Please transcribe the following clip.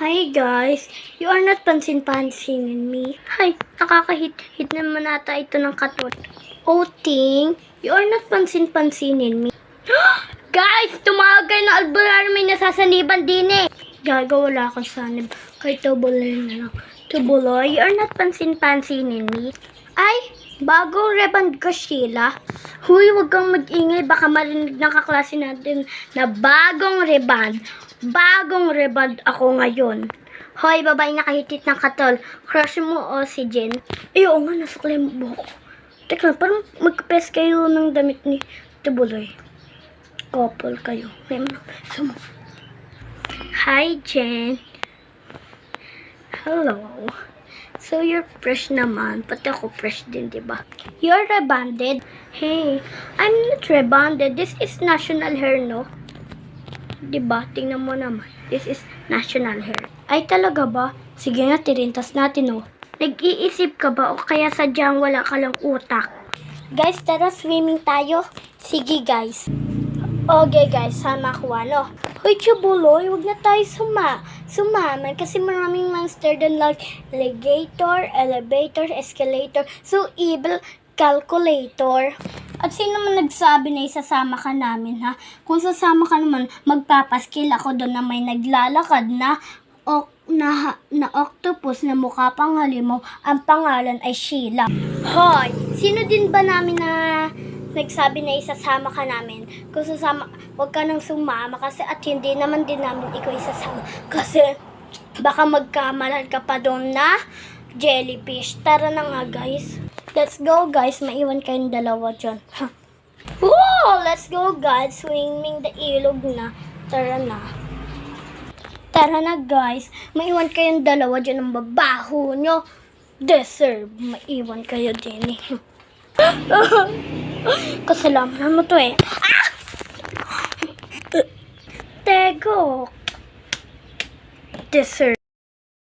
Hi guys, you are not pansin-pansinin me. Hi, nakakahit naman ata ito ng katot. Ting, you are not pansin-pansinin me. Guys, tumawag kayo ng albularyo, may nasasaniban din eh. Gaga, wala akong sanib. Kay tubuloy na lang. Tubuloy, you are not pansin-pansinin me. Ay, bagong reband ka, Sheila. Huy, huwag kang mag-ingay. Baka marinig ng kaklase natin na bagong reband. Bagong reband ako ngayon. Hoy, babae nakahitit ng katol. Crush mo o si Jen? Eh, oo nga, nasuklay mo buhok. Teka lang, parang magkapes kayo ng damit ni Tubuloy. Couple kayo. Hi, Jen. Hello. So, you're fresh naman. Pati ako fresh din, diba? You're rebanded? Hey, I'm not rebanded. This is national hair, no? Diba? Tingnan mo naman. This is national hair. Ay, talaga ba? Sige nga, tirintas natin, oh. Nag-iisip ka ba o kaya sadyang wala ka lang utak? Guys, tara swimming tayo. Sige, guys. Okay, guys. Sama ko, ano? Hoy, Chubuloy, huwag na tayo sumaman kasi maraming monster doon like alligator, elevator, escalator, so evil, calculator. At sino man nagsabi na isasama ka namin, ha? Kung sasama ka naman, magpapaskil ako doon na may naglalakad na octopus na mukha pang halimaw. Ang pangalan ay Sheila. Hoy, sino din ba namin na nagsabi na isasama ka namin? Kung sasama, huwag ka nang sumama kasi at hindi naman din namin ikaw isasama. Kasi baka magkamalan ka pa doon na jellyfish. Tara na nga, guys. Let's go, guys. Maiwan kayong dalawa dyan. Whoa! Let's go, guys. Swimming the ilog na. Tara na. Tara na, guys. Maiwan kayong dalawa dyan ang babaho nyo. Deserve. Maiwan kayo din eh. Kasalanan mo to eh. Ah! Tego. Deserve.